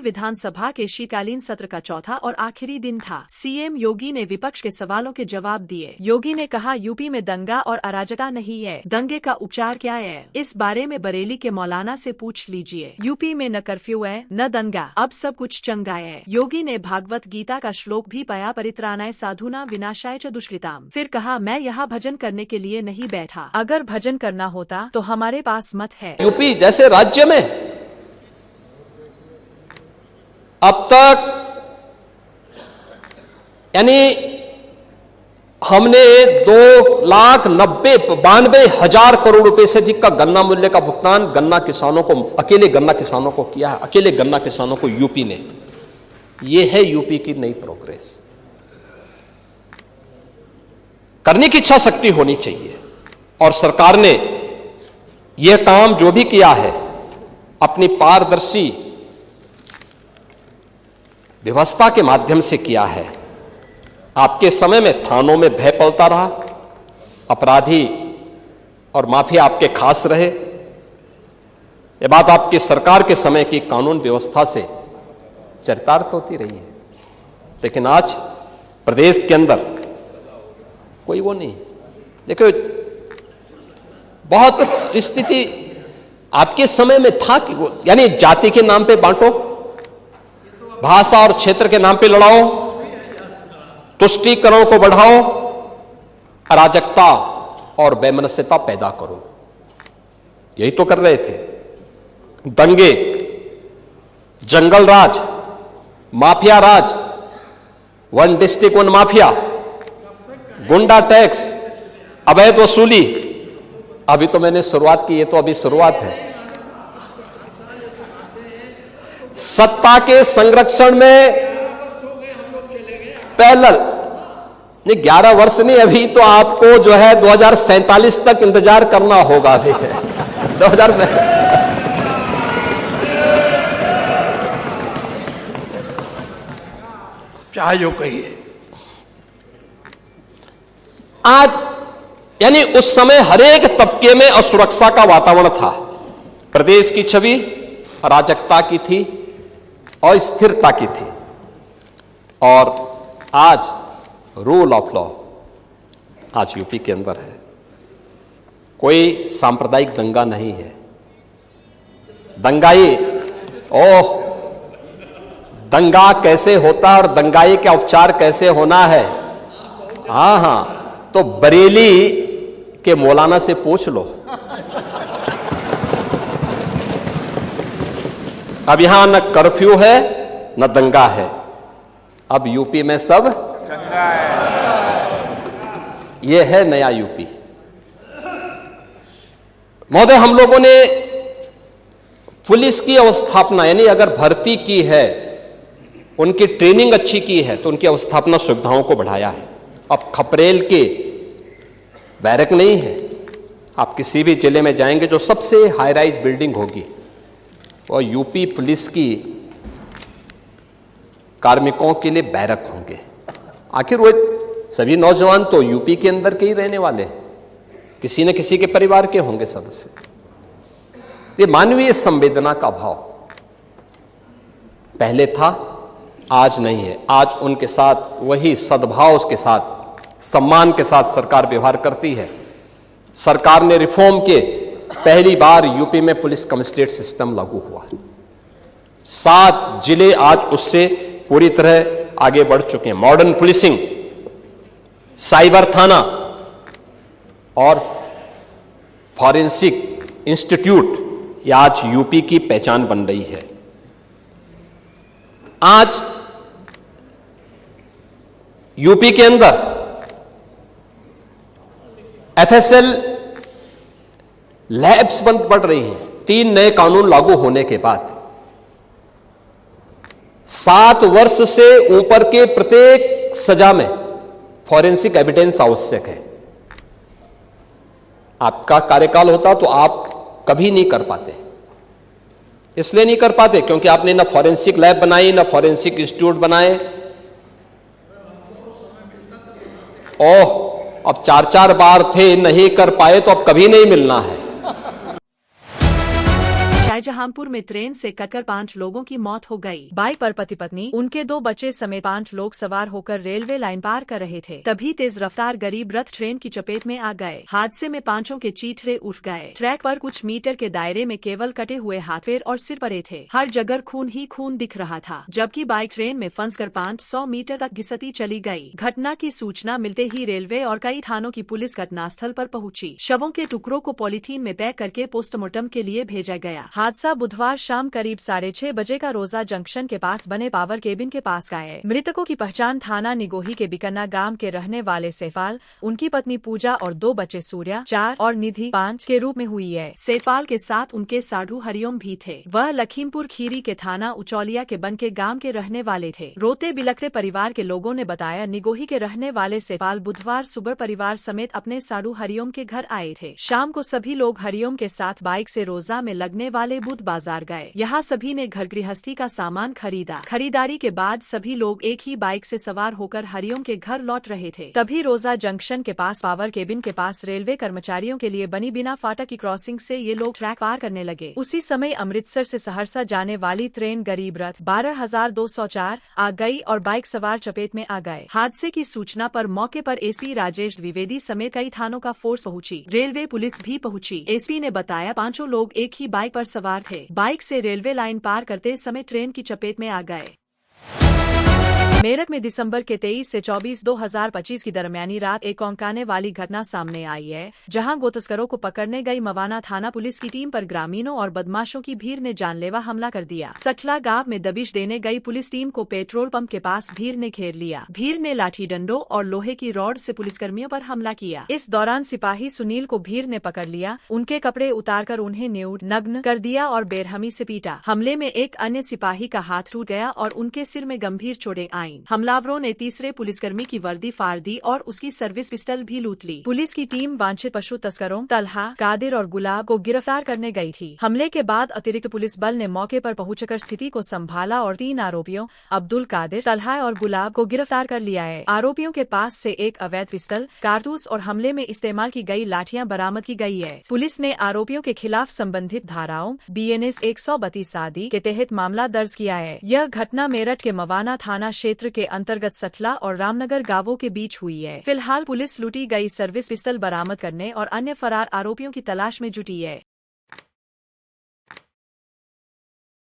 विधानसभा के शीतकालीन सत्र का चौथा और आखिरी दिन था। सीएम योगी ने विपक्ष के सवालों के जवाब दिए। योगी ने कहा, यूपी में दंगा और अराजकता नहीं है, दंगे का उपचार क्या है, इस बारे में बरेली के मौलाना से पूछ लीजिए। यूपी में न कर्फ्यू है न दंगा, अब सब कुछ चंगा है। योगी ने भागवत गीता का श्लोक भी पया, परित्राणाय साधुना विनाशाय च दुष्कृताम। फिर कहा, मैं यहाँ भजन करने के लिए नहीं बैठा, अगर भजन करना होता तो हमारे पास मत है। यूपी जैसे राज्य में अब तक यानी हमने 2,92,000 करोड़ रुपए से अधिक का गन्ना मूल्य का भुगतान गन्ना किसानों को, अकेले गन्ना किसानों को किया है, अकेले गन्ना किसानों को यूपी ने। यह है यूपी की नई प्रोग्रेस। करने की इच्छा शक्ति होनी चाहिए और सरकार ने यह काम जो भी किया है अपनी पारदर्शी व्यवस्था के माध्यम से किया है। आपके समय में थानों में भय पलता रहा, अपराधी और माफिया आपके खास रहे। यह बात आपकी सरकार के समय की कानून व्यवस्था से चरितार्थ होती रही है। लेकिन आज प्रदेश के अंदर कोई वो नहीं। देखो, बहुत स्थिति आपके समय में था कि वो यानी जाति के नाम पे बांटो, भाषा और क्षेत्र के नाम पे लड़ाओ, तुष्टीकरण को बढ़ाओ, अराजकता और वैमनस्यता पैदा करो। यही तो कर रहे थे। दंगे, जंगल राज, माफिया राज, वन डिस्ट्रिक्ट वन माफिया, गुंडा टैक्स, अवैध वसूली। अभी तो मैंने शुरुआत की, ये तो अभी शुरुआत है। सत्ता के संरक्षण में पैरेलल नहीं, 11 वर्ष नहीं, अभी तो आपको जो है 2047 तक इंतजार करना होगा। अभी 2000 चाहे जो कहिए। आज यानी उस समय हरेक तबके में असुरक्षा का वातावरण था। प्रदेश की छवि अराजकता की थी, अस्थिरता की थी। और आज रूल ऑफ लॉ आज यूपी के अंदर है। कोई सांप्रदायिक दंगा नहीं है। दंगाई, ओह, दंगा कैसे होता है और दंगाई का उपचार कैसे होना है, हाँ, तो बरेली के मौलाना से पूछ लो। अब यहां न कर्फ्यू है न दंगा है, अब यूपी में सब चंगा है। यह है नया यूपी। महोदय, हम लोगों ने पुलिस की अवस्थापना यानी अगर भर्ती की है, उनकी ट्रेनिंग अच्छी की है तो उनकी अवस्थापना सुविधाओं को बढ़ाया है। अब खपरेल के बैरक नहीं है। आप किसी भी जिले में जाएंगे जो सबसे हाई राइज बिल्डिंग होगी और यूपी पुलिस की कार्मिकों के लिए बैरक होंगे। आखिर वो सभी नौजवान तो यूपी के अंदर के ही रहने वाले हैं, किसी न किसी के परिवार के होंगे सदस्य। ये मानवीय संवेदना का भाव पहले था, आज नहीं है। आज उनके साथ वही सद्भाव के साथ, सम्मान के साथ सरकार व्यवहार करती है। सरकार ने रिफॉर्म के पहली बार यूपी में पुलिस कमिश्नरेट सिस्टम लागू हुआ है। 7 जिले आज उससे पूरी तरह आगे बढ़ चुके हैं। मॉडर्न पुलिसिंग, साइबर थाना और फॉरेंसिक इंस्टीट्यूट ये आज यूपी की पहचान बन रही है। आज यूपी के अंदर एफएसएल लैब्स बंद पड़ रही हैं। 3 नए कानून लागू होने के बाद 7 वर्ष से ऊपर के प्रत्येक सजा में फॉरेंसिक एविडेंस आवश्यक है। आपका कार्यकाल होता तो आप कभी नहीं कर पाते। इसलिए नहीं कर पाते क्योंकि आपने ना फॉरेंसिक लैब बनाई, ना फॉरेंसिक इंस्टीट्यूट बनाए। ओह, अब 4-4 बार थे, नहीं कर पाए तो अब कभी नहीं मिलना है। शाहजहांपुर में ट्रेन से कटकर 5 लोगों की मौत हो गई। बाइक पर पति पत्नी, उनके 2 बच्चे समेत 5 लोग सवार होकर रेलवे लाइन पार कर रहे थे। तभी तेज रफ्तार गरीब रथ ट्रेन की चपेट में आ गए। हादसे में 5 के चीथड़े उठ गए। ट्रैक पर कुछ मीटर के दायरे में केवल कटे हुए हाथवेर और सिर पड़े थे। हर जगह खून ही खून दिख रहा था, जबकि बाइक ट्रेन में फंसकर 500 मीटर तक घिसती चली गई। घटना की सूचना मिलते ही रेलवे और कई थानों की पुलिस घटनास्थल पर पहुंची। शवों के टुकड़ों को पॉलीथीन में पैक करके पोस्टमार्टम के लिए भेजा गया। हादसा बुधवार शाम करीब 6:30 बजे का रोजा जंक्शन के पास बने पावर केबिन के पास का है। मृतकों की पहचान थाना निगोही के बिकन्ना गांव के रहने वाले सेफाल, उनकी पत्नी पूजा और 2 बच्चे सूर्या 4 और निधि 5 के रूप में हुई है। सेफाल के साथ उनके साधु हरिओम भी थे। वह लखीमपुर खीरी के थाना उचौलिया के बनके गांव के रहने वाले थे। रोते बिलखते परिवार के लोगों ने बताया, निगोही के रहने वाले सेफाल बुधवार सुबह परिवार समेत अपने साधु हरिओम के घर आए थे। शाम को सभी लोग हरिओम के साथ बाइक से रोजा में लगने वाले बुध बाजार गए। यहाँ सभी ने घर गृहस्थी का सामान खरीदा। खरीदारी के बाद सभी लोग एक ही बाइक से सवार होकर हरिओम के घर लौट रहे थे। तभी रोजा जंक्शन के पास पावर केबिन के पास रेलवे कर्मचारियों के लिए बनी बिना फाटक की क्रॉसिंग से ये लोग ट्रैक पार करने लगे। उसी समय अमृतसर से सहरसा जाने वाली ट्रेन गरीब रथ 12,204 आ गई और बाइक सवार चपेट में आ गए। हादसे की सूचना पर मौके पर एसपी राजेश द्विवेदी समेत कई थानों का फोर्स पहुंची। रेलवे पुलिस भी पहुंची। एसपी ने बताया, 5 लोग एक ही बाइक पर सवार थे। बाइक से रेलवे लाइन पार करते समय ट्रेन की चपेट में आ गए। मेरठ में दिसंबर के 23 से 24, 2025 की दरमियानी रात एक चौंकाने वाली घटना सामने आई है, जहां गो तस्करों को पकड़ने गई मवाना थाना पुलिस की टीम पर ग्रामीणों और बदमाशों की भीड़ ने जानलेवा हमला कर दिया। सठला गांव में दबिश देने गई पुलिस टीम को पेट्रोल पंप के पास भीड़ ने घेर लिया। भीड़ ने लाठी डंडों और लोहे की रॉड से पुलिसकर्मियों पर हमला किया। इस दौरान सिपाही सुनील को भीड़ ने पकड़ लिया, उनके कपड़े उतारकर उन्हें न्यूड नग्न कर दिया और बेरहमी से पीटा। हमले में एक अन्य सिपाही का हाथ टूट गया और उनके सिर में गंभीर चोटें आईं। हमलावरों ने तीसरे पुलिसकर्मी की वर्दी फाड़ दी और उसकी सर्विस पिस्टल भी लूट ली। पुलिस की टीम वांछित पशु तस्करों तलहा, कादिर और गुलाब को गिरफ्तार करने गई थी। हमले के बाद अतिरिक्त पुलिस बल ने मौके पर पहुंचकर स्थिति को संभाला और 3 आरोपियों अब्दुल कादिर, तलहा और गुलाब को गिरफ्तार कर लिया है। आरोपियों के पास से एक अवैध पिस्टल, कारतूस और हमले में इस्तेमाल की गई लाठियां बरामद की गई है। पुलिस ने आरोपियों के खिलाफ संबंधित धाराओं BNS 132 आदि के तहत मामला दर्ज किया है। यह घटना मेरठ के मवाना थाना क्षेत्र के अंतर्गत सठला और रामनगर गांवों के बीच हुई है। फिलहाल पुलिस लूटी गई सर्विस पिस्टल बरामद करने और अन्य फरार आरोपियों की तलाश में जुटी है।